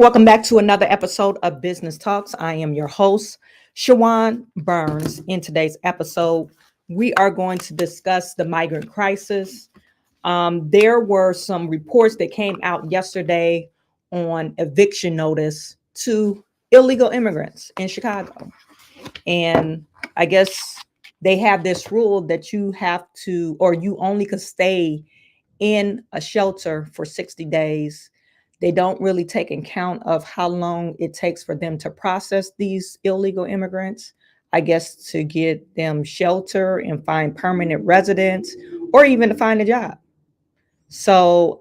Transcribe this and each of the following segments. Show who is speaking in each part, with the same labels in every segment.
Speaker 1: Welcome back to another episode of Business Talks. I am your host, Chawanne Burns. In today's episode, we are going to discuss the migrant crisis. There were some reports that came out yesterday on eviction notice to illegal immigrants in Chicago. And I guess they have this rule that you have to, or you only could stay in a shelter for 60 days. They don't really take account of how long it takes for them to process these illegal immigrants, I guess, to get them shelter and find permanent residence or even to find a job. So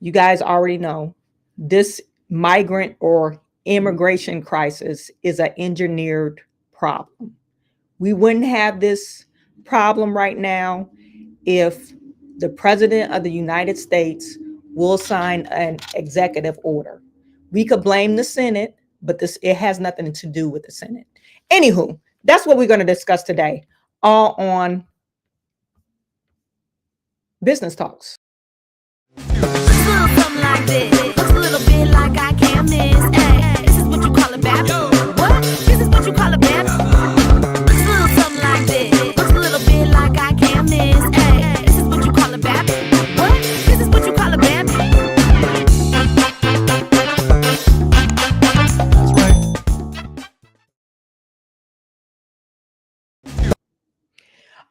Speaker 1: you guys already know this migrant or immigration crisis is an engineered problem. We wouldn't have this problem right now if the president of the United States will sign an executive order. We could blame the Senate, but it has nothing to do with the Senate. Anywho, that's what we're going to discuss today, all on Business Talks.
Speaker 2: Something like this. Looks a little bit like I can't miss. Hey, this is what you call a bad. What? This is what you call a bad. Something like this. Looks a little bit like I can't miss. Hey, this is what you call a bad. What? This is what you call a bad.
Speaker 1: That's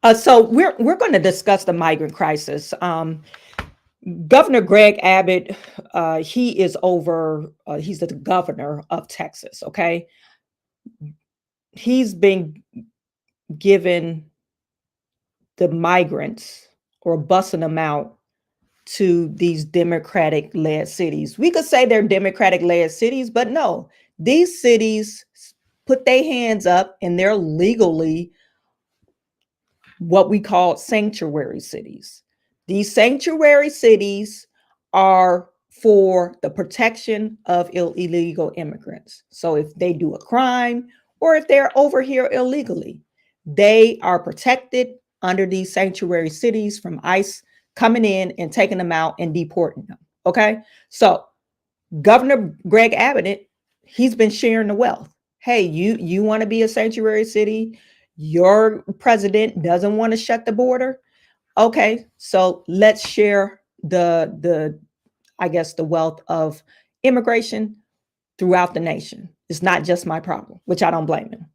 Speaker 1: right. So we're going to discuss the migrant crisis. Governor Greg Abbott, he is he's the governor of Texas, okay? He's been given the migrants or bussing them out to these Democratic-led cities. We could say they're Democratic-led cities, but no, these cities put their hands up and they're legally what we call sanctuary cities. These sanctuary cities are for the protection of illegal immigrants. So if they do a crime or if they're over here illegally, they are protected under these sanctuary cities from ICE coming in and taking them out and deporting them. Okay. So Governor Greg Abbott, he's been sharing the wealth. Hey, you want to be a sanctuary city? Your president doesn't want to shut the border. Okay, so let's share the I guess the wealth of immigration throughout the nation. It's not just my problem, which I don't blame him.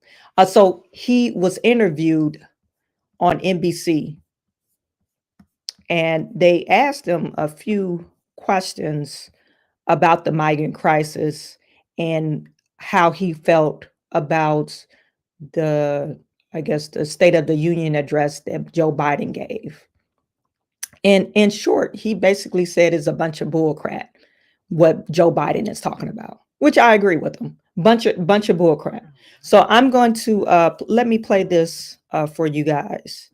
Speaker 1: So he was interviewed on NBC, and they asked him a few questions about the migrant crisis and how he felt about the State of the Union address that Joe Biden gave. And in short, he basically said it's a bunch of bullcrap what Joe Biden is talking about, which I agree with him. Bunch of bullcrap. So I'm going to let me play this for you guys.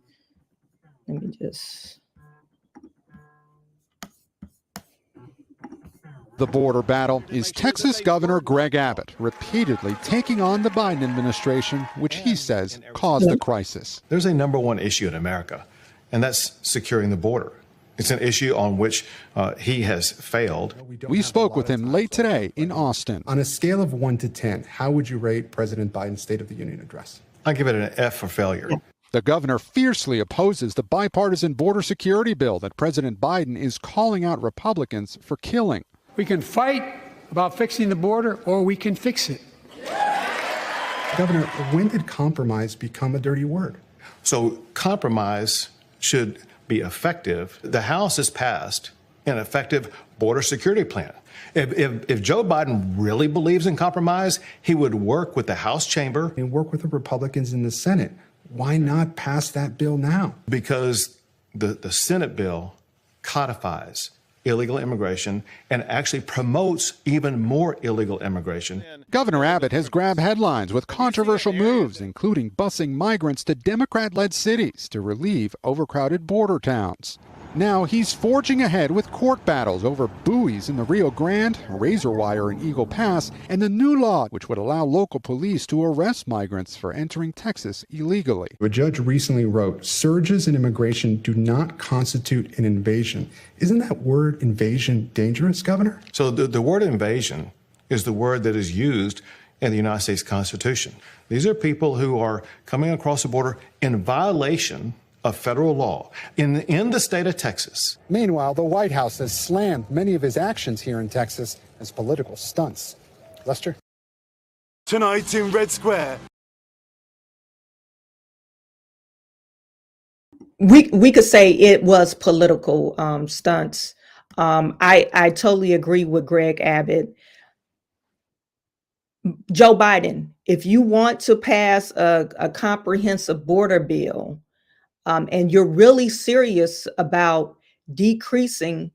Speaker 1: Let me just.
Speaker 3: The border battle is Texas Governor Greg Abbott repeatedly taking on the Biden administration, which he says caused the crisis.
Speaker 4: There's a number one issue in America, and that's securing the border. It's an issue on which he has failed.
Speaker 3: We spoke with him late today in Austin.
Speaker 5: On a scale of 1 to 10, how would you rate President Biden's State of the Union address?
Speaker 4: I give it an F for failure.
Speaker 3: The governor fiercely opposes the bipartisan border security bill that President Biden is calling out Republicans for killing.
Speaker 6: We can fight about fixing the border, or we can fix it.
Speaker 5: Governor, when did compromise become a dirty word?
Speaker 4: So compromise should be effective. The House has passed an effective border security plan. If Joe Biden really believes in compromise, he would work with the House chamber.
Speaker 5: And work with the Republicans in the Senate. Why not pass that bill now?
Speaker 4: Because the Senate bill codifies illegal immigration and actually promotes even more illegal immigration.
Speaker 3: Governor Abbott has grabbed headlines with controversial moves, including busing migrants to Democrat-led cities to relieve overcrowded border towns. Now he's forging ahead with court battles over buoys in the Rio Grande, razor wire in Eagle Pass, and the new law which would allow local police to arrest migrants for entering Texas illegally.
Speaker 5: A judge recently wrote, surges in immigration do not constitute an invasion. Isn't that word invasion dangerous, Governor?
Speaker 4: So the word invasion is the word that is used in the United States Constitution. These are people who are coming across the border in violation of federal law in the state of Texas.
Speaker 5: Meanwhile, the White House has slammed many of his actions here in Texas as political stunts. Lester?
Speaker 7: Tonight in Red Square.
Speaker 1: We could say it was political stunts. I totally agree with Greg Abbott. Joe Biden, if you want to pass a comprehensive border bill, and you're really serious about decreasing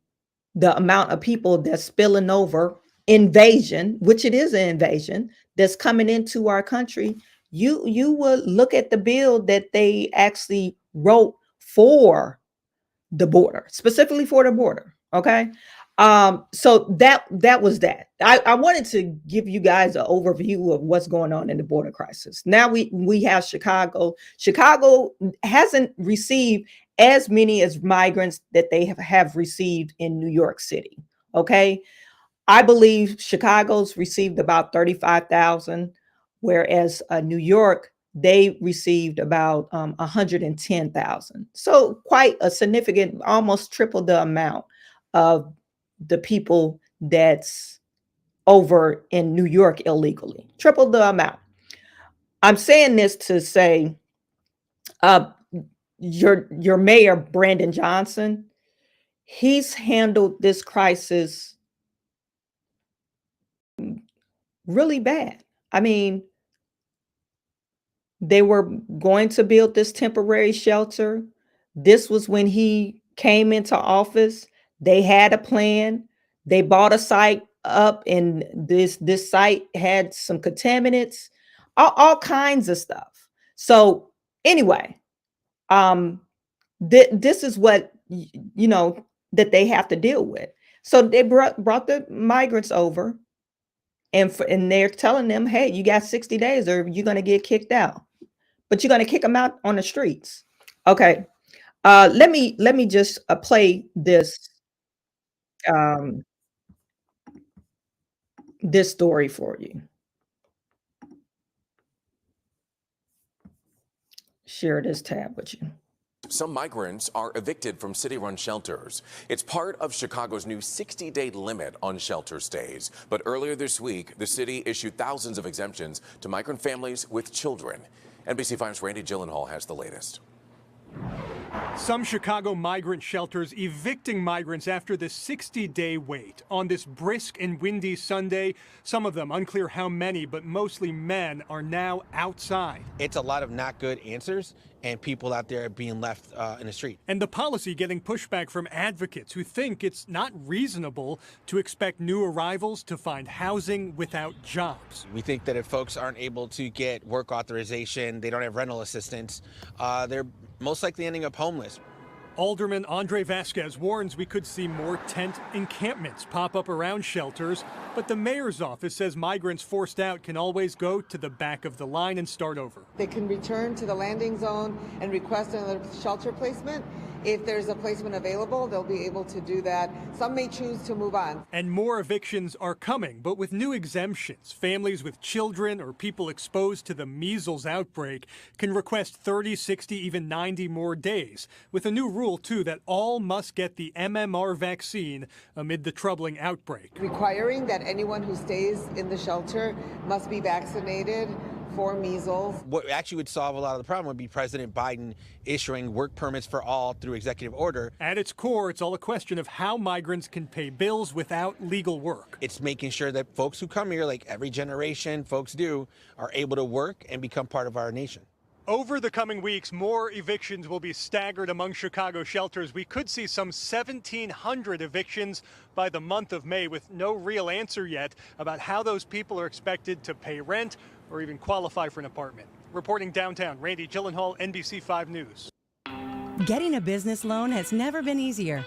Speaker 1: the amount of people that's spilling over, invasion, which it is an invasion that's coming into our country, you would look at the bill that they actually wrote for the border, specifically for the border. Okay. So that was that. I wanted to give you guys an overview of what's going on in the border crisis. Now we have Chicago. Chicago hasn't received as many as migrants that they have received in New York City. Okay. I believe Chicago's received about 35,000, whereas New York, they received about 110,000. So quite a significant, almost triple the amount of the people that's over in New York illegally, triple the amount. I'm saying this to say, your mayor, Brandon Johnson, he's handled this crisis really bad. I mean, they were going to build this temporary shelter. This was when he came into office. They had a plan. They bought a site up, and this site had some contaminants, all kinds of stuff. So anyway, this is what that they have to deal with. So they brought the migrants over, and they're telling them, hey, you got 60 days or you're going to get kicked out. But you're going to kick them out on the streets. Okay. Let me just play this this story for you. Share this tab with you.
Speaker 8: Some migrants are evicted from city-run shelters. It's part of Chicago's new 60-day limit on shelter stays. But earlier this week, the city issued thousands of exemptions to migrant families with children. NBC5's Randy Gyllenhaal has the latest.
Speaker 9: Some Chicago migrant shelters evicting migrants after the 60-day wait. On this brisk and windy Sunday, some of them, unclear how many, but mostly men, are now outside.
Speaker 10: It's a lot of not good answers, and people out there being left in the street.
Speaker 9: And the policy getting pushback from advocates who think it's not reasonable to expect new arrivals to find housing without jobs.
Speaker 10: We think that if folks aren't able to get work authorization, they don't have rental assistance, they're most likely ending up homeless.
Speaker 9: Alderman Andre Vasquez warns we could see more tent encampments pop up around shelters, but the mayor's office says migrants forced out can always go to the back of the line and start over.
Speaker 11: They can return to the landing zone and request another shelter placement. If there's a placement available, they'll be able to do that. Some may choose to move on.
Speaker 9: And more evictions are coming, but with new exemptions. Families with children or people exposed to the measles outbreak can request 30, 60, even 90 more days, with a new rule, too, that all must get the MMR vaccine amid the troubling outbreak.
Speaker 11: Requiring that anyone who stays in the shelter must be vaccinated for measles.
Speaker 10: What actually would solve a lot of the problem would be President Biden issuing work permits for all through executive order.
Speaker 9: At its core, it's all a question of how migrants can pay bills without legal work.
Speaker 10: It's making sure that folks who come here, like every generation folks do, are able to work and become part of our nation.
Speaker 9: Over the coming weeks, more evictions will be staggered among Chicago shelters. We could see some 1,700 evictions by the month of May, with no real answer yet about how those people are expected to pay rent or even qualify for an apartment. Reporting downtown, Randy Gyllenhaal, NBC5 News.
Speaker 12: Getting a business loan has never been easier.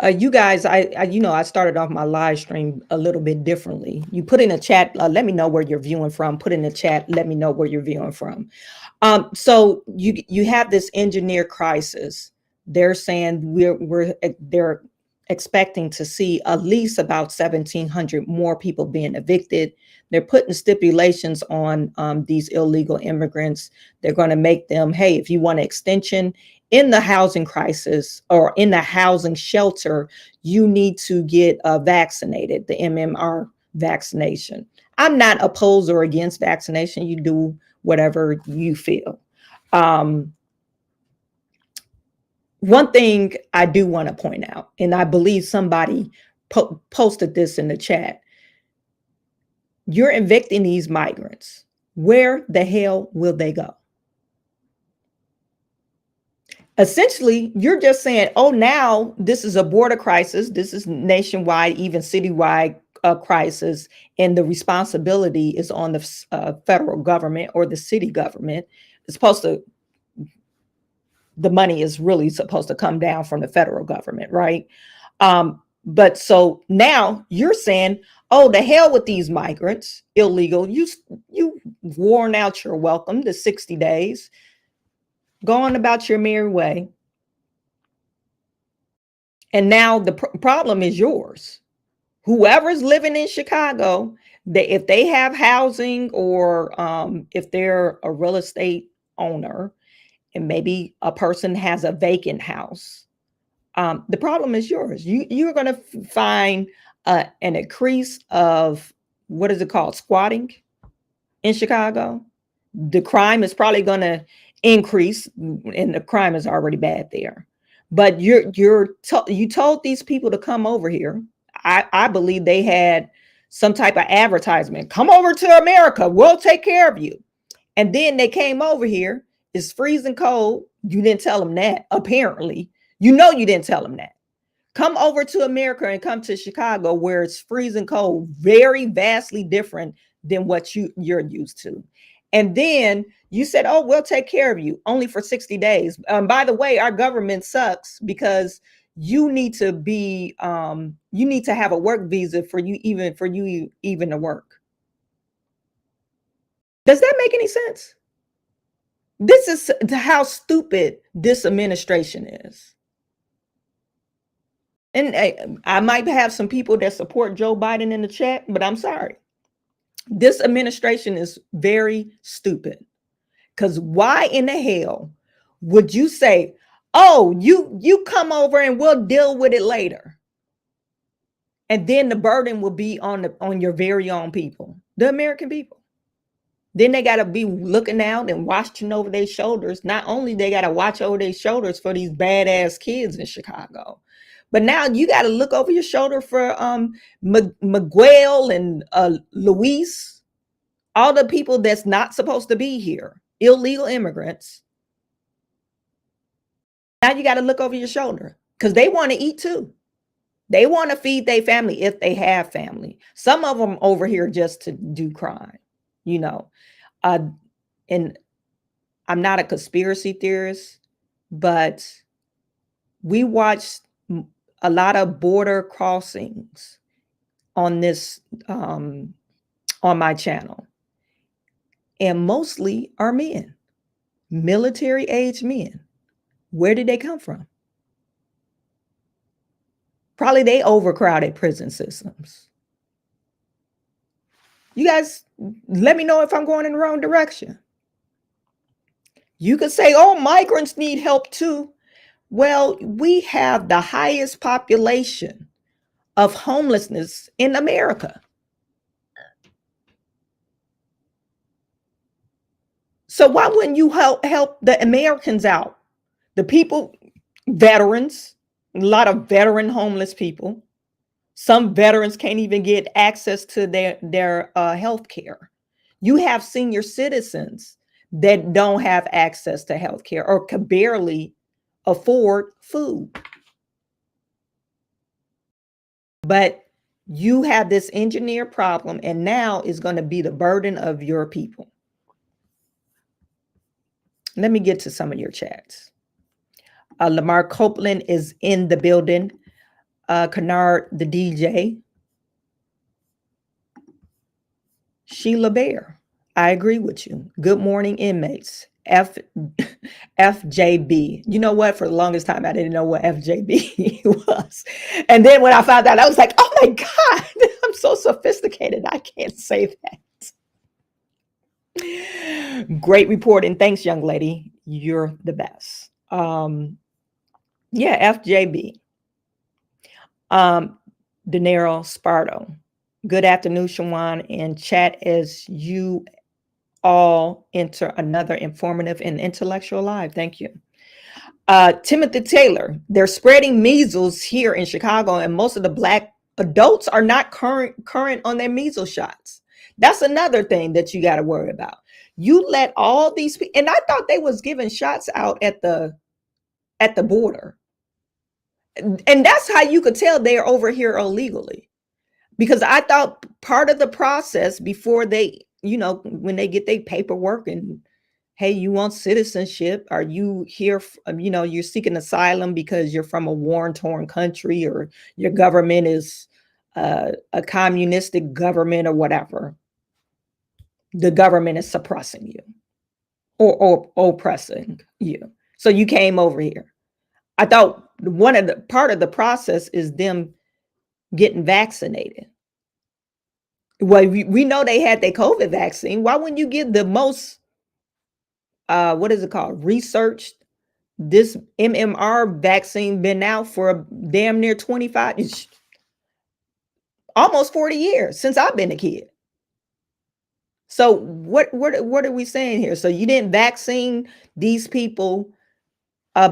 Speaker 1: You guys, I started off my live stream a little bit differently. You put in a chat, let me know where you're viewing from. Put in the chat, let me know where you're viewing from. So you have this engineer crisis. They're saying they're expecting to see at least about 1,700 more people being evicted. They're putting stipulations on these illegal immigrants. They're going to make them, hey, if you want an extension in the housing crisis or in the housing shelter, you need to get vaccinated, the MMR vaccination. I'm not opposed or against vaccination. You do whatever you feel. One thing I do want to point out, and I believe somebody posted this in the chat. You're evicting these migrants. Where the hell will they go? Essentially, you're just saying, oh, now this is a border crisis. This is nationwide, even citywide crisis. And the responsibility is on the federal government or the city government. It's supposed to, the money is really supposed to come down from the federal government, right? But so now you're saying, oh, the hell with these migrants, illegal. You worn out your welcome, the 60 days. Go on about your merry way. And now the problem is yours. Whoever's living in Chicago, if they have housing or if they're a real estate owner and maybe a person has a vacant house, the problem is yours. You're going to find an increase of, what is it called, squatting in Chicago. The crime is probably going to increase, and the crime is already bad there. But you told these people to come over here. I believe they had some type of advertisement. Come over to America. We'll take care of you. And then they came over here. It's freezing cold. You didn't tell them that, apparently. You know you didn't tell them that. Come over to America and come to Chicago where it's freezing cold, very vastly different than what you're used to. And then you said, oh, we'll take care of you only for 60 days. By the way, our government sucks because you need to be, you need to have a work visa for you even to work. Does that make any sense? This is how stupid this administration is. And I might have some people that support Joe Biden in the chat, but I'm sorry. This administration is very stupid. Because why in the hell would you say, oh, you come over and we'll deal with it later? And then the burden will be on your very own people, the American people. Then they got to be looking out and watching over their shoulders. Not only they got to watch over their shoulders for these badass kids in Chicago, but now you got to look over your shoulder for Miguel and Luis, all the people that's not supposed to be here, illegal immigrants. Now you got to look over your shoulder because they want to eat too. They want to feed their family if they have family. Some of them over here just to do crime, you know. And I'm not a conspiracy theorist, but we watched a lot of border crossings on this, on my channel. And mostly are men, military age men. Where did they come from? Probably they overcrowded prison systems. You guys, let me know if I'm going in the wrong direction. You could say, oh, migrants need help too. Well, we have the highest population of homelessness in America. So why wouldn't you help the Americans out? The people, veterans, a lot of veteran homeless people. Some veterans can't even get access to their health care. You have senior citizens that don't have access to health care or can barely afford food. But you have this engineered problem, and now is going to be the burden of your people. Let me get to some of your chats. Lamar Copeland is in the building. Kennard, the DJ. Sheila Bear, I agree with you. Good morning, inmates. F FJB. You know what? For the longest time, I didn't know what FJB was. And then when I found out, I was like, oh my God, I'm so sophisticated. I can't say that. Great reporting. Thanks, young lady. You're the best. Yeah, FJB. De Niro Sparto. Good afternoon, Chawanne, and chat as you all enter another informative and intellectual live. Thank you. Timothy Taylor, they're spreading measles here in Chicago, and most of the Black adults are not current on their measles shots. That's another thing that you got to worry about. You let all these people, and I thought they was giving shots out at the border. And that's how you could tell they're over here illegally. Because I thought part of the process before they, when they get their paperwork and, hey, you want citizenship? Are you here? You're seeking asylum because you're from a war-torn country, or your government is a communistic government or whatever. The government is suppressing you or oppressing you. So you came over here. I thought part of the process is them getting vaccinated. Well, we know they had their COVID vaccine. Why wouldn't you give the most, what is it called? Researched. This MMR vaccine been out for damn near 25, almost 40 years since I've been a kid. So what are we saying here? So you didn't vaccine these people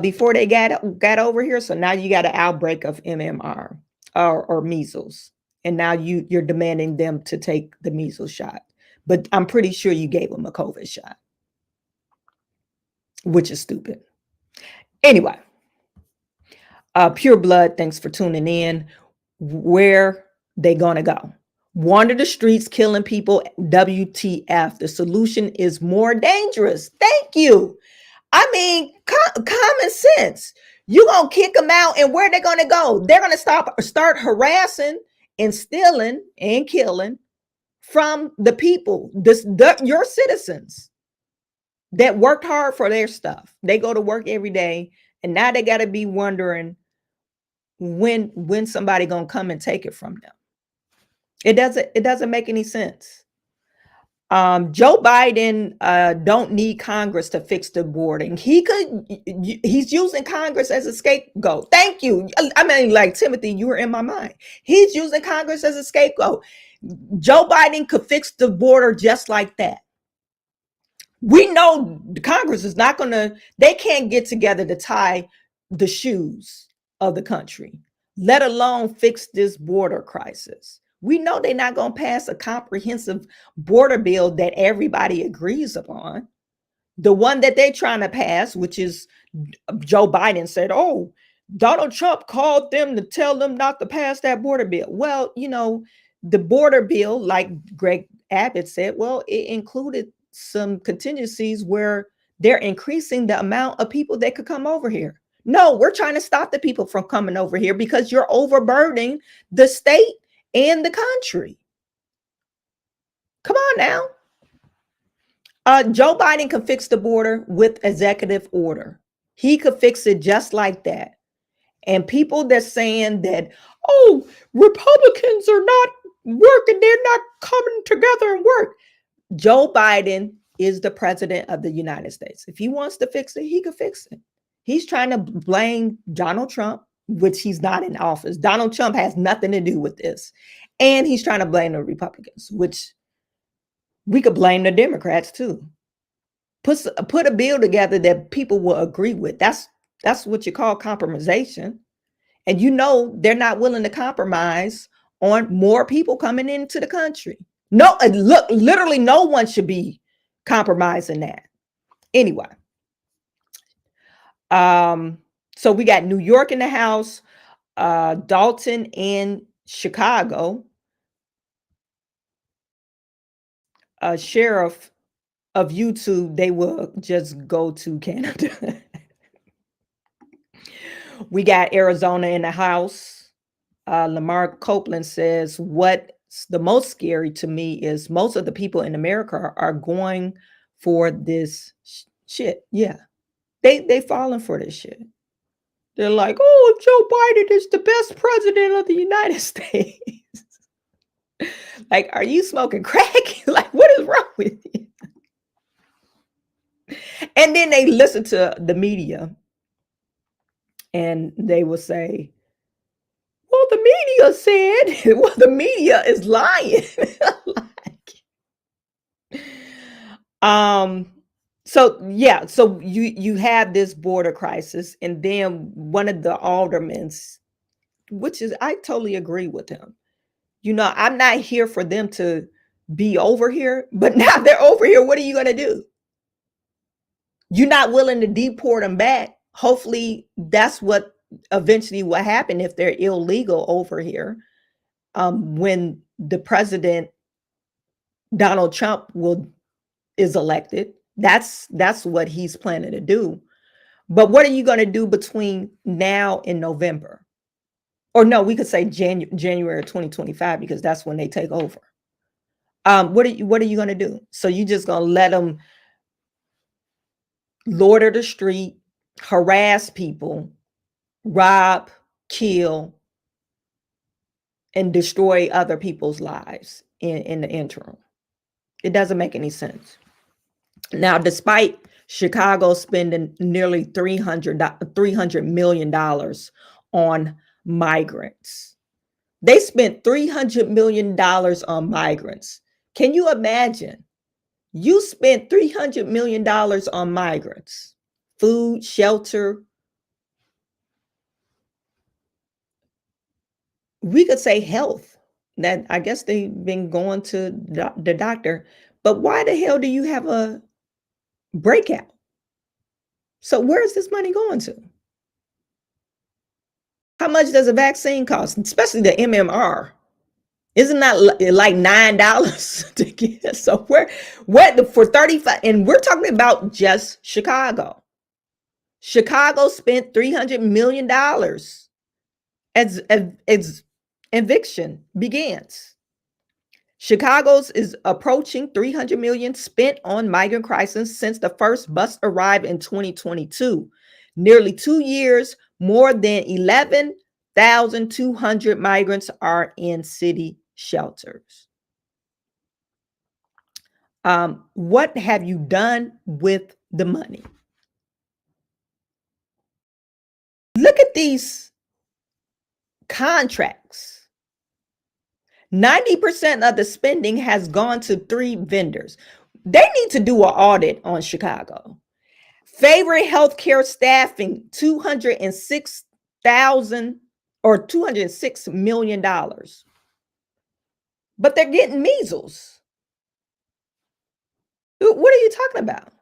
Speaker 1: before they got over here. So now you got an outbreak of MMR or measles. And now you're demanding them to take the measles shot. But I'm pretty sure you gave them a COVID shot, which is stupid. Anyway, Pure Blood, thanks for tuning in. Where they gonna go? Wander the streets, killing people. WTF. The solution is more dangerous. Thank you. I mean, common sense. You gonna kick them out, and where they gonna go? They're gonna start harassing and stealing and killing from the people, your citizens that worked hard for their stuff. They go to work every day, and now they got to be wondering when somebody gonna come and take it from them. It doesn't make any sense. Joe Biden don't need Congress to fix the border. He's using Congress as a scapegoat. Thank you. I mean, like, Timothy, you were in my mind. He's using Congress as a scapegoat. Joe Biden could fix the border just like that. We know Congress is not they can't get together to tie the shoes of the country, let alone fix this border crisis. We know they're not going to pass a comprehensive border bill that everybody agrees upon. The one that they're trying to pass, which is Joe Biden said, oh, Donald Trump called them to tell them not to pass that border bill. Well, the border bill, like Greg Abbott said, well, it included some contingencies where they're increasing the amount of people that could come over here. No, we're trying to stop the people from coming over here because you're overburdening the state and the country. Come on now. Joe Biden can fix the border with executive order. He could fix it just like that. And people that's saying that, oh, Republicans are not working, they're not coming together and work. Joe Biden is the president of the United States. If he wants to fix it, he could fix it. He's trying to blame Donald Trump, which he's not in office. Donald Trump has nothing to do with this. And he's trying to blame the Republicans, which we could blame the Democrats too. Put a bill together that people will agree with. That's what you call compromisation. And they're not willing to compromise on more people coming into the country. No, look, literally no one should be compromising that. Anyway. So we got New York in the house, Dalton and Chicago. Sheriff of YouTube, they will just go to Canada. We got Arizona in the house. Lamar Copeland says, what's the most scary to me is most of the people in America are going for this Shit, yeah. They falling for this shit. They're like, oh, Joe Biden is the best president of the United States. Like, are you smoking crack? Like, what is wrong with you? And then they listen to the media and they will say, well, the media said, well, the media is lying. So yeah, so you have this border crisis, and then one of the aldermen, which is, I totally agree with him. You know, I'm not here for them to be over here, but now they're over here. What are you going to do? You're not willing to deport them back. Hopefully that's what eventually will happen if they're illegal over here. When the president, Donald Trump, is elected, that's what he's planning to do. But what are you going to do between now and November? Or no, we could say January 2025, because that's when they take over. What are you going to do? So you just going to let them lord the street, harass people, rob, kill, and destroy other people's lives in the interim? It doesn't make any sense. Now, despite Chicago spending nearly $300 million on migrants, they spent $300 million on migrants. Can you imagine? You spent $300 million on migrants, food, shelter. We could say health. That, I guess they've been going to the doctor. But why the hell do you have a breakout? So where is this money going to? How much does a vaccine cost, especially the MMR? Isn't that like $9 to get? So what for 35? And we're talking about just Chicago. Chicago spent $300 million as eviction begins. Chicago's is approaching $300 million spent on migrant crisis since the first bus arrived in 2022. Nearly 2 years, more than 11,200 migrants are in city shelters. What have you done with the money? Look at these contracts. 90% of the spending has gone to 3 vendors. They need to do an audit on Chicago. Favorite healthcare staffing, $206,000 or $206 million. But they're getting measles. What are you talking about?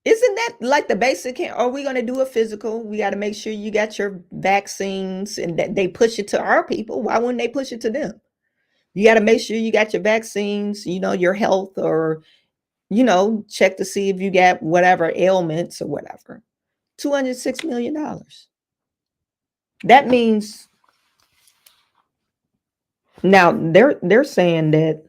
Speaker 1: Isn't that like the basic? Are we going to do a physical? We got to make sure you got your vaccines, and that they push it to our people. Why wouldn't they push it to them? You got to make sure you got your vaccines, your health, or, check to see if you got whatever ailments or whatever. $206 million. That means now they're saying that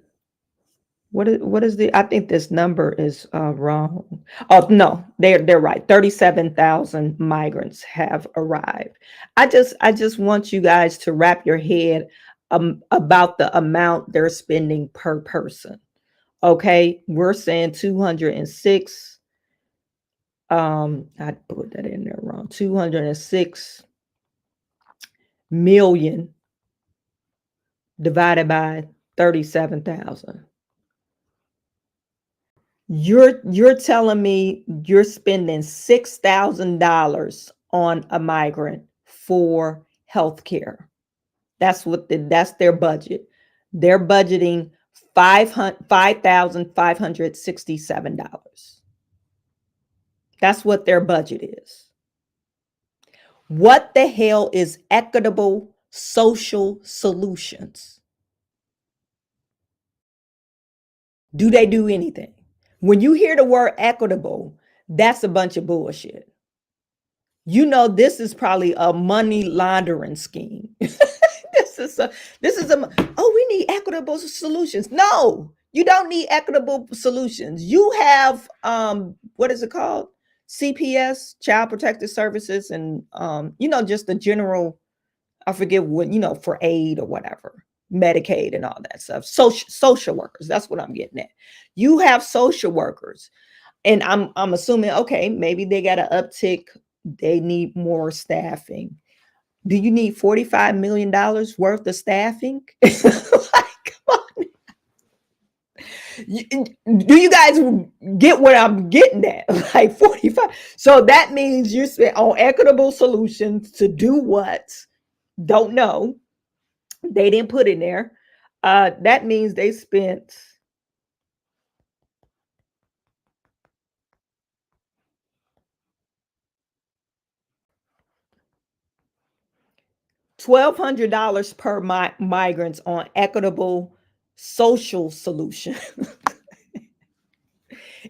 Speaker 1: what is the, I think this number is wrong. Oh no, they're right. 37,000 migrants have arrived. I just want you guys to wrap your head about the amount they're spending per person. Okay, we're saying 206. I put that in there wrong. 206 million divided by 37,000. You're telling me you're spending $6,000 on a migrant for healthcare. That's their budget. They're budgeting $5,567. That's what their budget is. What the hell is equitable social solutions? Do they do anything? When you hear the word equitable, that's a bunch of bullshit. This is probably a money laundering scheme. We need equitable solutions. No, you don't need equitable solutions. You have, what is it called? CPS, Child Protective Services, and just the general, I forget what, for aid or whatever, Medicaid and all that stuff. Social workers, that's what I'm getting at. You have social workers, and I'm assuming, okay, maybe they got an uptick, they need more staffing. Do you need $45 million worth of staffing? Like, come on. Do you guys get what I'm getting at? Like 45. So that means you spent on equitable solutions to do what? Don't know. They didn't put in there. That means they spent $1,200 per migrants on equitable social solution.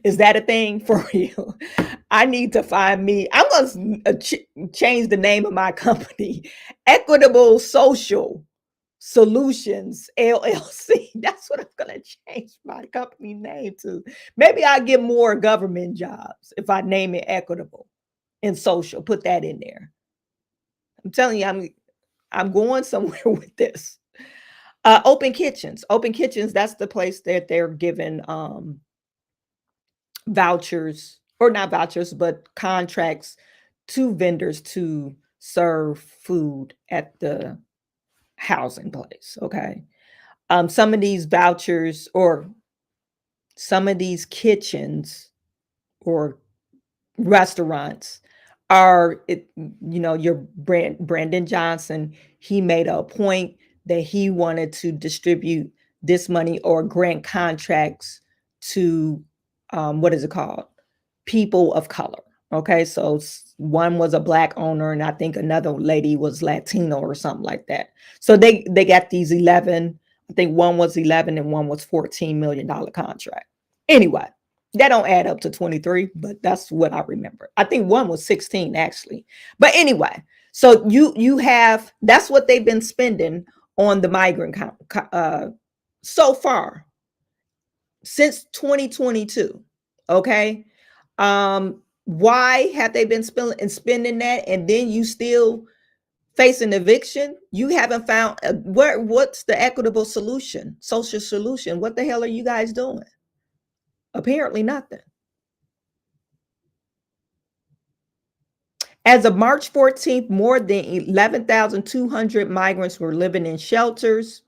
Speaker 1: Is that a thing for you? I need to find me. I'm going to change the name of my company. Equitable Social Solutions LLC. That's what I'm going to change my company name to. Maybe I'll get more government jobs if I name it equitable and social. Put that in there. I'm telling you, I'm going somewhere with this. Open kitchens. Open kitchens, that's the place that they're giving vouchers, or not vouchers, but contracts to vendors to serve food at the housing place. Okay. Some of these vouchers, or some of these kitchens or restaurants are, your Brandon Johnson, he made a point that he wanted to distribute this money or grant contracts to what is it called? People of color. Okay, so one was a Black owner, and I think another lady was Latino or something like that. So they got these 11. I think one was 11 and one was $14 million contract. Anyway, that don't add up to 23, but that's what I remember. I think one was 16 actually. But anyway, so you have, that's what they've been spending on the migrant so far since 2022. Okay. Why have they been spending that, and then you still facing eviction? You haven't found what's the equitable solution, social solution? What the hell are you guys doing? Apparently nothing. As of March 14th, more than 11,200 migrants were living in shelters.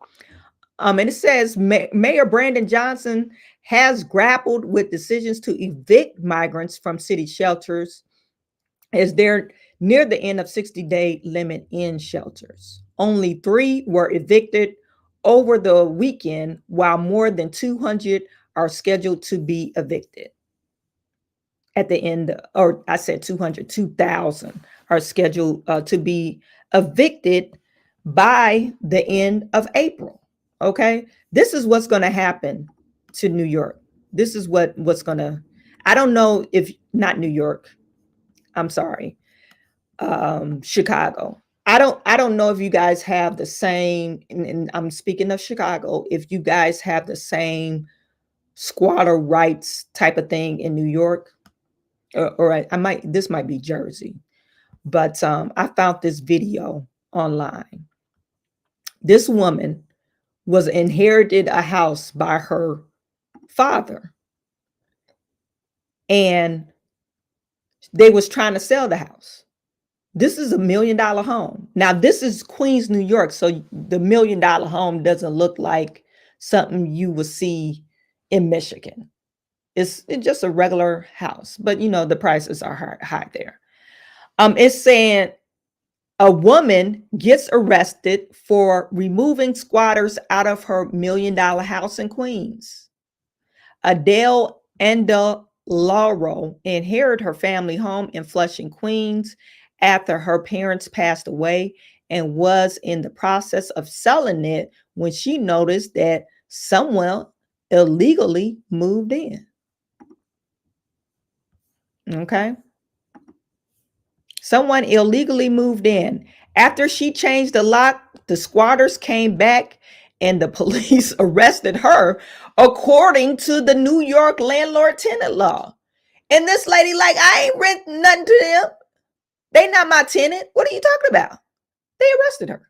Speaker 1: And it says Mayor Brandon Johnson has grappled with decisions to evict migrants from city shelters as they're near the end of 60-day limit in shelters. Only 3 were evicted over the weekend, while more than 200 are scheduled to be evicted at the end, or I said 200, 2,000 are scheduled to be evicted by the end of April. Okay, this is what's going to happen to New York. This is what's going to, I don't know if, not New York, I'm sorry, Chicago. I don't know if you guys have the same, and I'm speaking of Chicago, if you guys have the same squatter rights type of thing in New York, or this might be Jersey, but I found this video online. This woman was inherited a house by her father, and they was trying to sell the house. This is $1 million home. Now, this is Queens, New York, so the $1 million home doesn't look like something you would see in Michigan. It's just a regular house, but the prices are high there. It's saying a woman gets arrested for removing squatters out of her $1 million house in Queens. Adele Lauro inherited her family home in Flushing, Queens, after her parents passed away, and was in the process of selling it when she noticed that someone illegally moved in. Okay. Someone illegally moved in. After she changed the lock, the squatters came back and the police arrested her, according to the New York landlord-tenant law. And this lady like, I ain't renting nothing to them. They not my tenant. What are you talking about? They arrested her.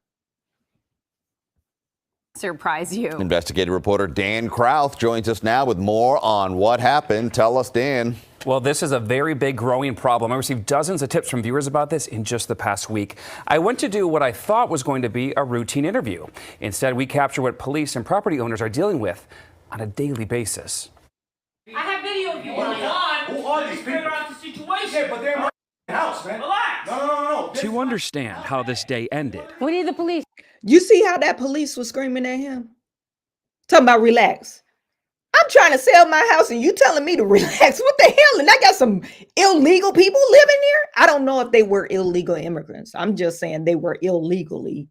Speaker 13: Surprise you.
Speaker 14: Investigative reporter Dan Krauth joins us now with more on what happened. Tell us, Dan.
Speaker 15: Well, this is a very big growing problem. I received dozens of tips from viewers about this in just the past week. I went to do what I thought was going to be a routine interview. Instead, we capture what police and property owners are dealing with on a daily basis.
Speaker 16: I have video of you.
Speaker 7: Who are these people?
Speaker 16: Figure out the situation.
Speaker 7: Yeah, but they're in my house, man.
Speaker 16: Relax.
Speaker 7: No.
Speaker 15: To understand how this day ended,
Speaker 13: We need the police.
Speaker 1: You see how that police was screaming at him? Talking about relax. I'm trying to sell my house and you telling me to relax. What the hell? And I got some illegal people living here. I don't know if they were illegal immigrants. I'm just saying they were illegally,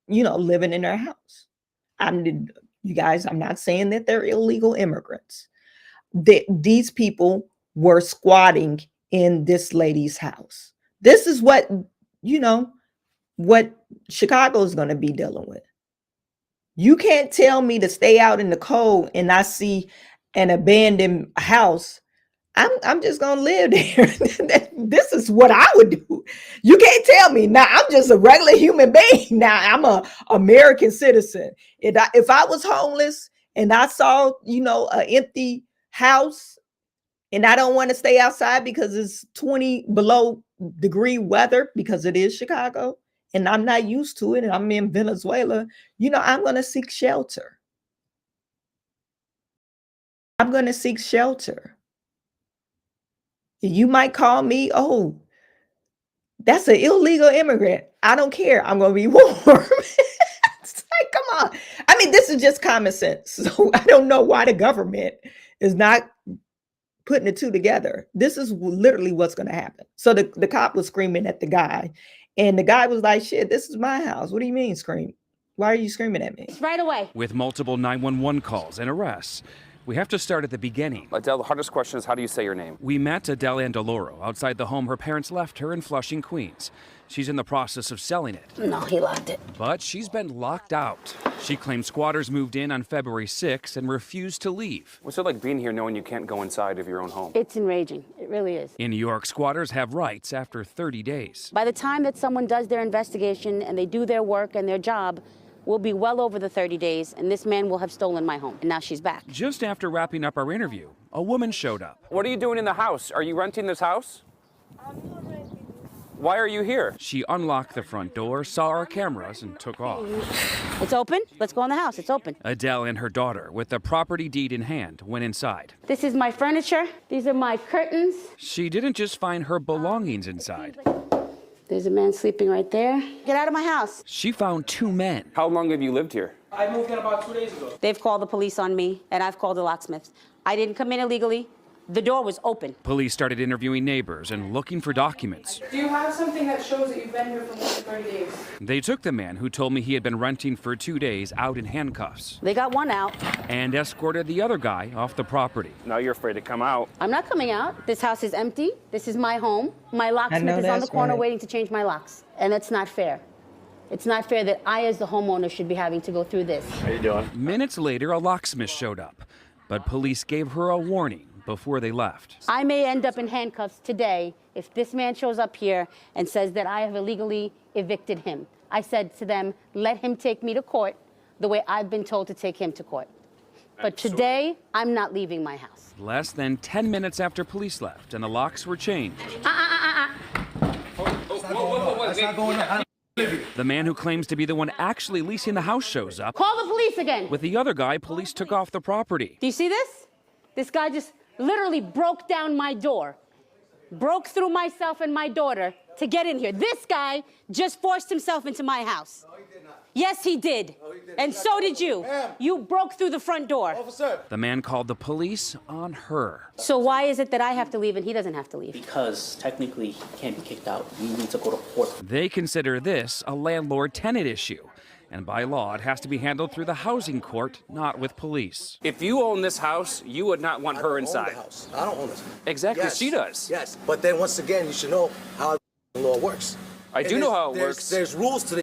Speaker 1: living in their house. You guys, I'm not saying that they're illegal immigrants. These people were squatting in this lady's house. This is what Chicago is going to be dealing with. You can't tell me to stay out in the cold and I see an abandoned house. I'm just going to live there. This is what I would do. You can't tell me. Now, I'm just a regular human being. Now, I'm a American citizen. If I was homeless and I saw, an empty house and I don't want to stay outside because it's 20 below degree weather because it is Chicago, and I'm not used to it, and I'm in Venezuela, I'm going to seek shelter. I'm going to seek shelter. You might call me, oh, that's an illegal immigrant. I don't care. I'm going to be warm. It's like, come on. I mean, this is just common sense. So I don't know why the government is not putting the two together. This is literally what's going to happen. So the cop was screaming at the guy. And the guy was like, shit, this is my house. What do you mean scream? Why are you screaming at me?
Speaker 13: Right away.
Speaker 15: with multiple 911 calls and arrests, we have to start at the beginning.
Speaker 17: Adele, the hardest question is how do you say your name?
Speaker 15: We met Adele Andaloro outside the home her parents left her in Flushing, Queens. She's in the process of selling it.
Speaker 13: No, he locked it.
Speaker 15: But she's been locked out. She claims squatters moved in on February 6th and refused to leave.
Speaker 17: What's it like being here knowing you can't go inside of your own home?
Speaker 13: It's enraging. It really is.
Speaker 15: In New York, squatters have rights after 30 days.
Speaker 13: By the time that someone does their investigation and they do their work and their job, we'll be well over the 30 days, and this man will have stolen my home. And now she's back.
Speaker 15: Just after wrapping up our interview, a woman showed up.
Speaker 17: What are you doing in the house? Are you renting this house? Why are you here?
Speaker 15: She unlocked the front door, saw our cameras, and took off.
Speaker 13: It's open. Let's go in the house. It's open.
Speaker 15: Adele and her daughter, with the property deed in hand, went inside.
Speaker 13: This is my furniture. These are my curtains.
Speaker 15: She didn't just find her belongings inside.
Speaker 13: There's a man sleeping right there. Get out of my house.
Speaker 15: She found two men.
Speaker 17: How long have you lived here?
Speaker 16: I moved in about 2 days ago.
Speaker 13: They've called the police on me, and I've called the locksmiths. I didn't come in illegally. The door was open.
Speaker 15: Police started interviewing neighbors and looking for documents.
Speaker 16: Do you have something that shows that you've been here for more than 30 days?
Speaker 15: They took the man who told me he had been renting for 2 days out in handcuffs
Speaker 13: They got one out.
Speaker 15: and escorted the other guy off the property.
Speaker 17: Now you're afraid to come out.
Speaker 13: I'm not coming out. This house is empty. This is my home. My locksmith is on the
Speaker 1: that's
Speaker 13: corner
Speaker 1: right.
Speaker 13: waiting to change my locks. And that's not fair. It's not fair that I, as the homeowner, should be having to go through this.
Speaker 17: How you doing?
Speaker 15: Minutes later, a locksmith showed up, but police gave her a warning before they left.
Speaker 13: I may end up in handcuffs today if this man shows up here and says that I have illegally evicted him. I said to them, let him take me to court the way I've been told to take him to court. But today, I'm not leaving my house.
Speaker 15: Less than 10 minutes after police left and the locks were changed,
Speaker 7: That's not going on.
Speaker 15: the man who claims to be the one actually leasing the house shows up.
Speaker 13: Call the police again.
Speaker 15: With the other guy, police took off the property.
Speaker 13: Do you see this? This guy just literally broke down my door, broke through myself and my daughter to get in here. This guy just forced himself into my house.
Speaker 7: No, he did not.
Speaker 13: Yes, he did.
Speaker 7: No, he did
Speaker 13: And
Speaker 7: not.
Speaker 13: so did you.
Speaker 7: Ma'am.
Speaker 13: You broke through the front door.
Speaker 7: Officer.
Speaker 15: The man called the police on her.
Speaker 13: So why is it that I have to leave and he doesn't have to leave?
Speaker 18: Because technically he can't be kicked out. You need to go to court.
Speaker 15: They consider this a landlord-tenant issue. And by law, it has to be handled through the housing court, not with police.
Speaker 17: If you own this house, you would not want her inside.
Speaker 19: I don't own the house. I don't own it.
Speaker 17: Exactly,
Speaker 19: Yes.
Speaker 17: she does.
Speaker 19: Yes, but then once again, you should know how the law works.
Speaker 17: I do
Speaker 19: And
Speaker 17: know how it
Speaker 19: there's-
Speaker 17: works.
Speaker 19: There's rules to the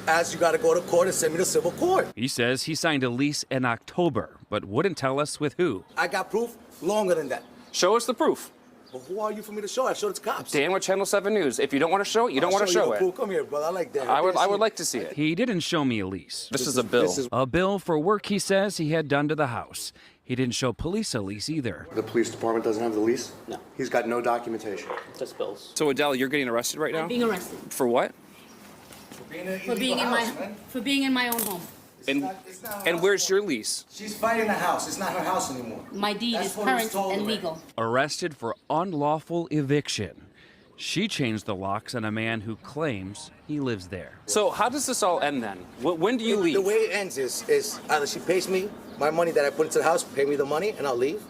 Speaker 19: as you got to go to court and send me to civil court.
Speaker 15: He says he signed a lease in October, but wouldn't tell us with who.
Speaker 19: I got proof longer than that.
Speaker 17: Show us the proof.
Speaker 19: But who are you for me to show it? I showed it to cops.
Speaker 17: Dan with Channel 7 News. If you don't want to show it, you don't want to show it.
Speaker 19: Cool. Come here, brother. I like that.
Speaker 17: I would like to see it.
Speaker 15: He didn't show me a lease.
Speaker 17: This is a bill.
Speaker 15: A bill for work he says he had done to the house. He didn't show police a lease either.
Speaker 20: The police department doesn't have the lease?
Speaker 18: No.
Speaker 20: He's got no documentation.
Speaker 18: Just bills.
Speaker 17: So Adele, you're getting arrested right now?
Speaker 13: I'm being arrested
Speaker 17: For what?
Speaker 13: for being in my own home.
Speaker 17: And where's your lease?
Speaker 19: She's fighting the house. It's not her house anymore.
Speaker 13: My deed
Speaker 19: That's
Speaker 13: is
Speaker 19: what was
Speaker 13: current
Speaker 19: told
Speaker 13: and
Speaker 19: to her.
Speaker 13: legal.
Speaker 15: Arrested for unlawful eviction. She changed the locks on a man who claims he lives there.
Speaker 17: So how does this all end then? When do you leave?
Speaker 19: The way it ends is either she pays me my money that I put into the house, pay me the money, and I'll leave,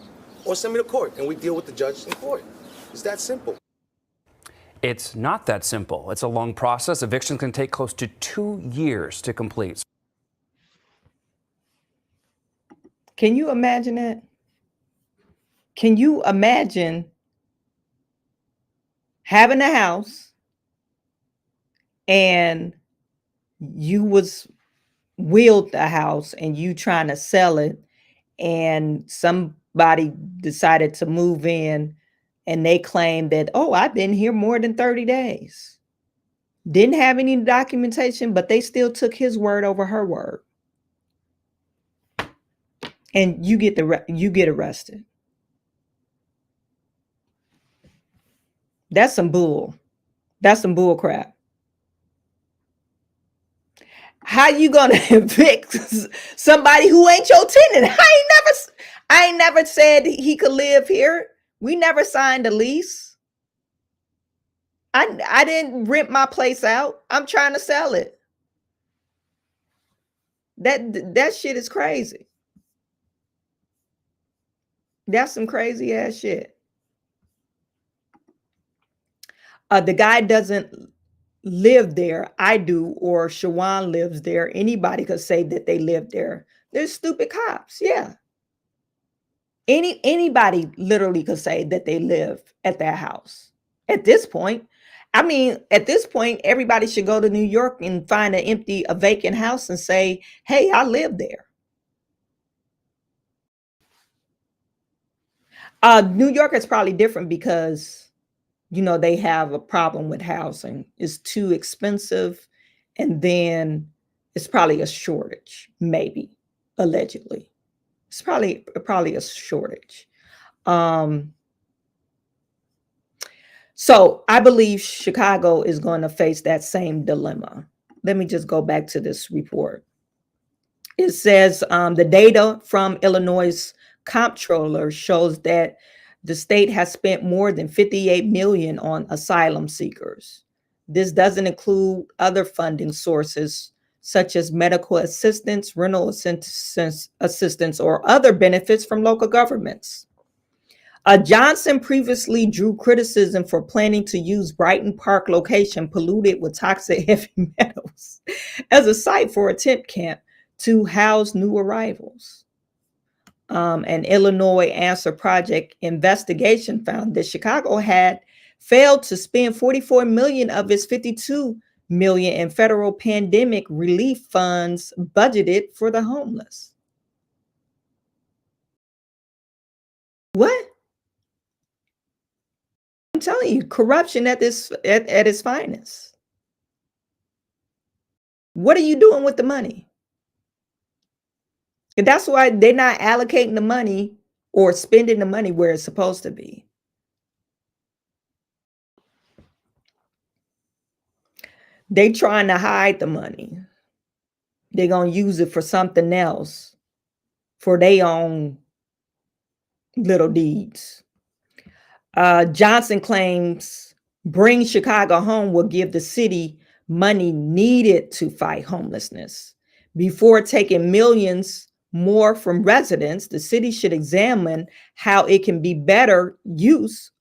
Speaker 19: or send me to court, and we deal with the judge in court. It's that simple.
Speaker 15: It's not that simple. It's a long process. Evictions can take close to 2 years to complete.
Speaker 1: Can you imagine that? Can you imagine having a house and you was willed the house and you trying to sell it and somebody decided to move in and they claim that, oh, I've been here more than 30 days. Didn't have any documentation, but they still took his word over her word. And you get arrested. That's some bull. That's some bull crap. How you gonna evict somebody who ain't your tenant? I ain't never said he could live here. We never signed a lease. I didn't rent my place out. I'm trying to sell it. That shit is crazy. That's some crazy ass shit. The guy doesn't live there. I do, or Chawanne lives there. Anybody could say that they live there. They're stupid cops. Yeah. Anybody literally could say that they live at their house. At this point, I mean, at this point, everybody should go to New York and find a vacant house and say, hey, I live there. New York is probably different because, you know, they have a problem with housing. It's too expensive. And then it's probably a shortage, maybe, allegedly. It's probably a shortage. So I believe Chicago is going to face that same dilemma. Let me just go back to this report. It says the data from Illinois' comptroller shows that the state has spent more than $58 million on asylum seekers. This doesn't include other funding sources such as medical assistance, rental assistance, or other benefits from local governments. Johnson previously drew criticism for planning to use Brighton Park location polluted with toxic heavy metals as a site for a tent camp to house new arrivals. An Illinois Answer Project investigation found that Chicago had failed to spend $44 million of its $52 million in federal pandemic relief funds budgeted for the homeless. What? I'm telling you, corruption at its finest. What are you doing with the money? And that's why they're not allocating the money or spending the money where it's supposed to be. They trying to hide the money. They're going to use it for something else, for their own little deeds. Johnson claims Bring Chicago Home will give the city money needed to fight homelessness. Before taking millions more from residents, the city should examine how it can be better use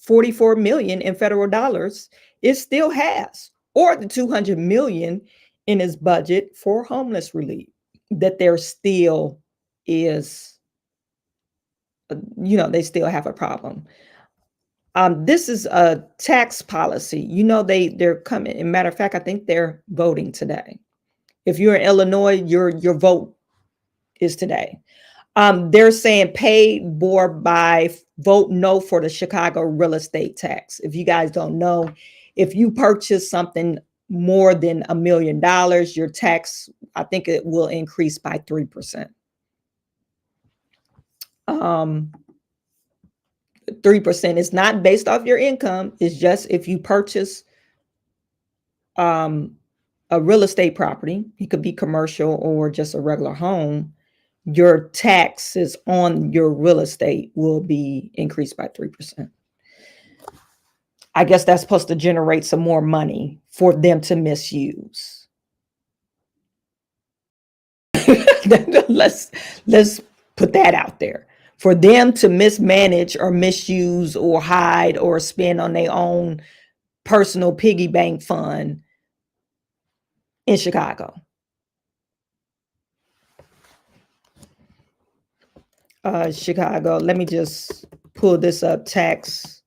Speaker 1: $44 million in federal dollars it still has, or the $200 million in its budget for homeless relief that there still is, they still have a problem. This is a tax policy. They're coming. As a matter of fact, I think they're voting today. If you're in Illinois, your vote is today. They're saying paid more by vote no for the Chicago real estate tax. If you guys don't know, if you purchase something more than $1 million, your tax, I think it will increase by 3%. 3% is not based off your income. It's just if you purchase a real estate property, it could be commercial or just a regular home, your taxes on your real estate will be increased by 3%. I guess that's supposed to generate some more money for them to misuse. Let's put that out there. For them to mismanage or misuse or hide or spend on their own personal piggy bank fund in Chicago. Chicago, let me just pull this up, tax.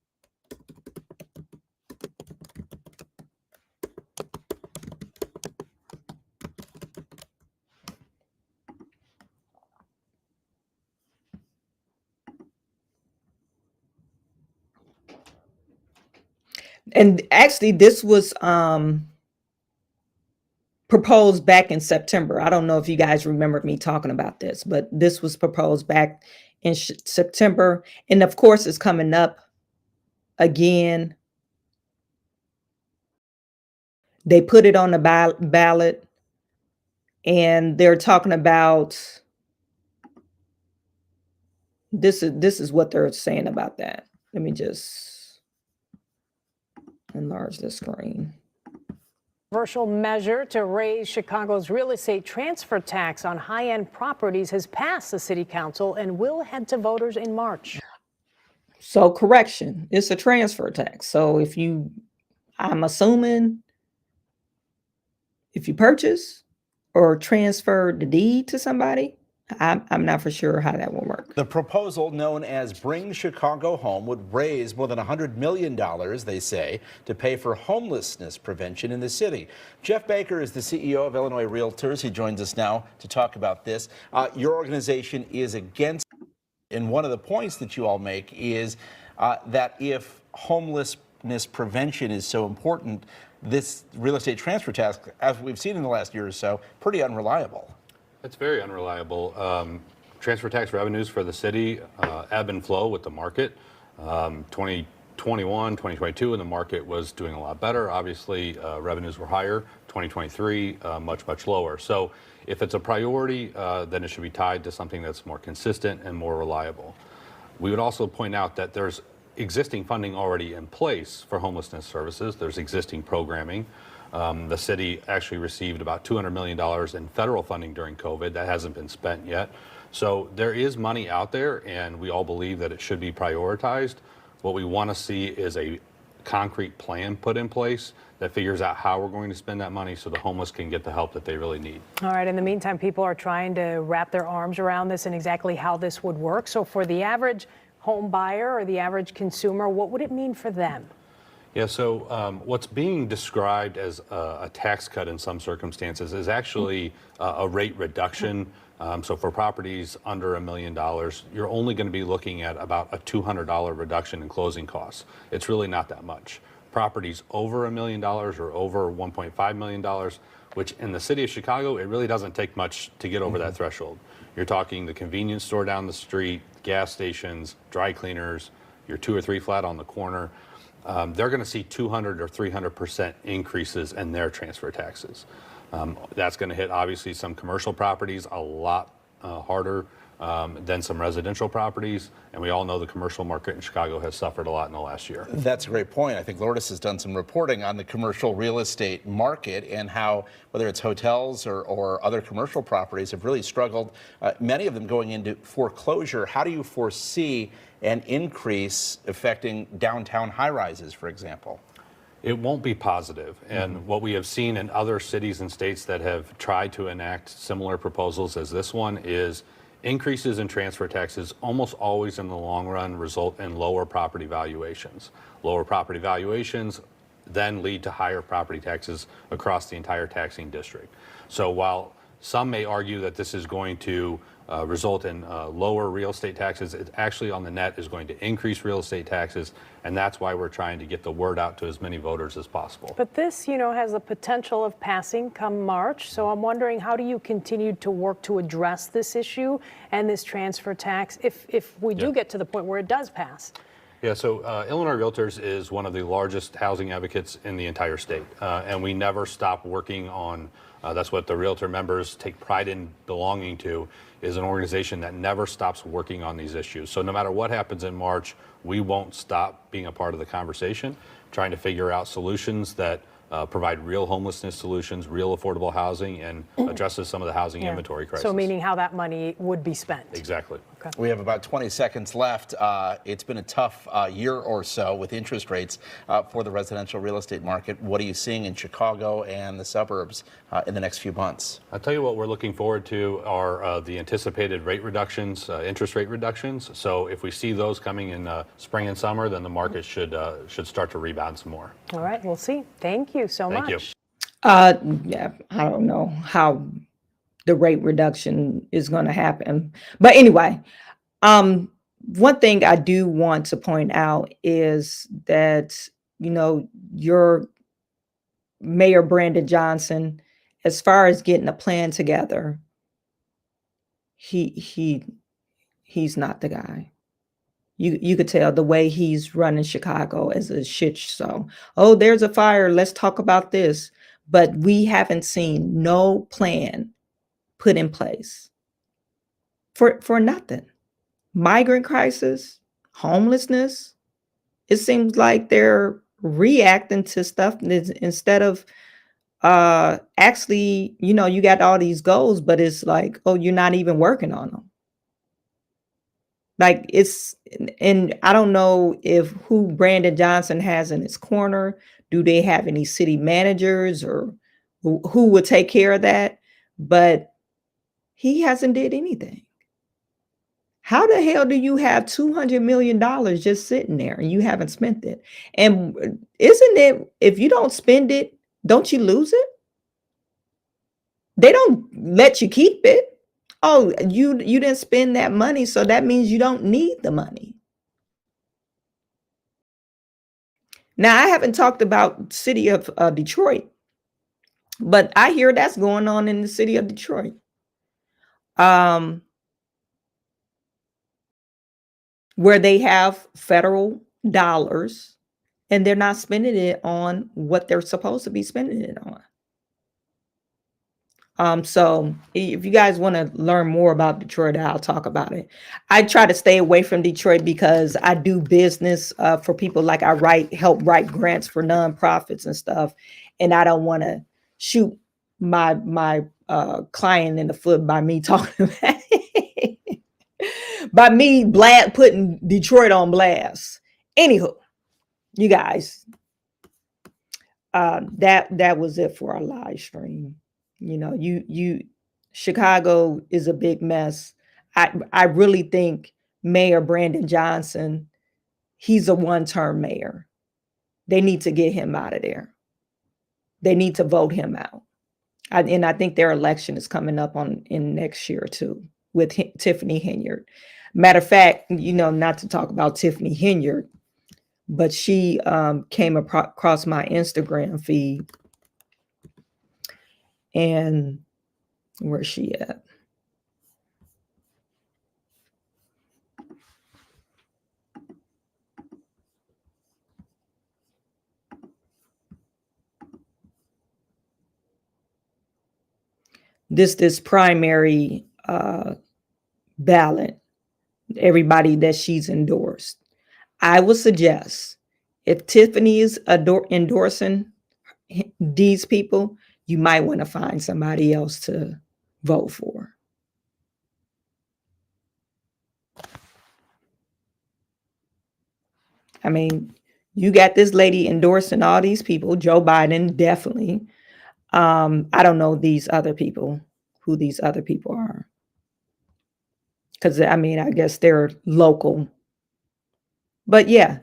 Speaker 1: And actually, this was proposed back in September. I don't know if you guys remember me talking about this, but this was proposed back in September. And of course, it's coming up again. They put it on the ballot, and they're talking about this is what they're saying about that. Let me just enlarge the screen.
Speaker 21: Controversial measure to raise Chicago's real estate transfer tax on high-end properties has passed the city council and will head to voters in March.
Speaker 1: So correction, it's a transfer tax. So I'm assuming if you purchase or transfer the deed to somebody, I'm not for sure how that will work.
Speaker 22: The proposal, known as Bring Chicago Home, would raise more than $100 million, they say, to pay for homelessness prevention in the city. Jeff Baker is the CEO of Illinois Realtors. He joins us now to talk about this. Your organization is against, and one of the points that you all make is that if homelessness prevention is so important, this real estate transfer tax, as we've seen in the last year or so, pretty unreliable.
Speaker 23: It's very unreliable. Transfer tax revenues for the city ebb and flow with the market. 2021, 2022, and the market was doing a lot better. Obviously, revenues were higher. 2023, much lower. So if it's a priority, then it should be tied to something that's more consistent and more reliable. We would also point out that there's existing funding already in place for homelessness services. There's existing programming. The city actually received about $200 million in federal funding during COVID. That hasn't been spent yet. So there is money out there, and we all believe that it should be prioritized. What we want to see is a concrete plan put in place that figures out how we're going to spend that money so the homeless can get the help that they really need.
Speaker 21: All right. In the meantime, people are trying to wrap their arms around this and exactly how this would work. So for the average home buyer or the average consumer, what would it mean for them?
Speaker 23: Yeah, so what's being described as a tax cut in some circumstances is actually a rate reduction. So for properties under $1 million, you're only going to be looking at about a $200 reduction in closing costs. It's really not that much. Properties over $1 million or over $1.5 million, which in the city of Chicago, it really doesn't take much to get over that threshold. You're talking the convenience store down the street, gas stations, dry cleaners, your 2 or 3 flat on the corner. They're going to see 200 or 300% increases in their transfer taxes. That's going to hit obviously some commercial properties a lot harder than some residential properties. And we all know the commercial market in Chicago has suffered a lot in the last year.
Speaker 22: That's a great point. I think Lourdes has done some reporting on the commercial real estate market and how, whether it's hotels or other commercial properties, have really struggled, many of them going into foreclosure. How do you foresee an increase affecting downtown high-rises, for example?
Speaker 23: It won't be positive. And what we have seen in other cities and states that have tried to enact similar proposals as this one is increases in transfer taxes almost always in the long run result in lower property valuations. Lower property valuations then lead to higher property taxes across the entire taxing district. So while Some may argue that this is going to result in lower real estate taxes. It actually on the net is going to increase real estate taxes, and that's why we're trying to get the word out to as many voters as possible.
Speaker 21: But this, has the potential of passing come March. So I'm wondering, how do you continue to work to address this issue and this transfer tax if we do get to the point where it does pass?
Speaker 23: Yeah, so Illinois Realtors is one of the largest housing advocates in the entire state, and we never stop working on, that's what the Realtor members take pride in belonging to, is an organization that never stops working on these issues. So no matter what happens in March, we won't stop being a part of the conversation, trying to figure out solutions that provide real homelessness solutions, real affordable housing, and addresses some of the housing inventory crisis.
Speaker 21: So meaning how that money would be spent.
Speaker 23: Exactly.
Speaker 21: Okay.
Speaker 22: We have about 20 seconds left. It's been a tough year or so with interest rates for the residential real estate market. What are you seeing in Chicago and the suburbs in the next few months?
Speaker 23: I'll tell you what we're looking forward to are the anticipated rate reductions, interest rate reductions. So if we see those coming in spring and summer, then the market should start to rebound some more.
Speaker 21: All right, we'll see. Thank you so much.
Speaker 23: Thank you.
Speaker 1: Yeah, I don't know how the rate reduction is going to happen. But anyway, one thing I do want to point out is that, your Mayor Brandon Johnson, as far as getting a plan together, he's not the guy. You could tell the way he's running Chicago as a shit show. Oh, there's a fire. Let's talk about this. But we haven't seen no plan put in place for nothing. Migrant crisis, homelessness. It seems like they're reacting to stuff instead of actually, you got all these goals, but it's like, oh, you're not even working on them. Like and I don't know who Brandon Johnson has in his corner. Do they have any city managers or who would take care of that? But he hasn't did anything. How the hell do you have $200 million just sitting there and you haven't spent it? And isn't it, if you don't spend it, don't you lose it? They don't let you keep it. Oh, you didn't spend that money, so that means you don't need the money. Now, I haven't talked about city of Detroit, but I hear that's going on in the city of Detroit. Where they have federal dollars and they're not spending it on what they're supposed to be spending it on. So if you guys want to learn more about Detroit, I'll talk about it. I try to stay away from Detroit because I do business for people. Like I help write grants for nonprofits and stuff. And I don't want to shoot my client in the foot by me talking about it. By me putting Detroit on blast. Anywho, you guys, that was it for our live stream. Chicago is a big mess. I really think Mayor Brandon Johnson, he's a one-term mayor. They need to get him out of there. They need to vote him out. And I think their election is coming up in next year too with Tiffany Henyard. Matter of fact, not to talk about Tiffany Henyard, but she came across my Instagram feed. And where's she at? This primary ballot, everybody that she's endorsed. I would suggest if Tiffany is endorsing these people, you might want to find somebody else to vote for. I mean, you got this lady endorsing all these people. Joe Biden, definitely. I don't know these other people, who these other people are. Because, I mean, I guess they're local. But yeah,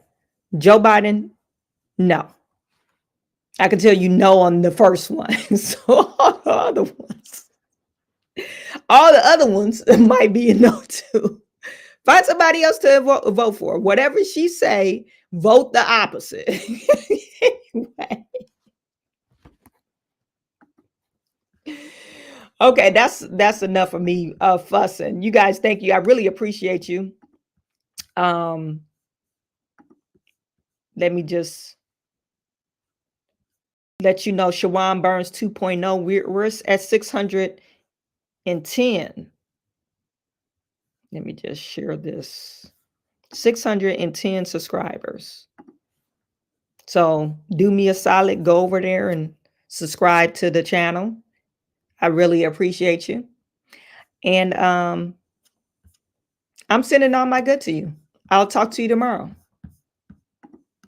Speaker 1: Joe Biden, no. I can tell you no on the first one. So all the other ones. All the other ones might be a no too. Find somebody else to vote for. Whatever she say, vote the opposite. Anyway. Okay, that's enough of me fussing. You guys, thank you. I really appreciate you. Let me just let you know, Chawanne Burns 2.0, we're at 610. Let me just share this. 610 subscribers. So do me a solid, go over there and subscribe to the channel. I really appreciate you. And I'm sending all my good to you. I'll talk to you tomorrow.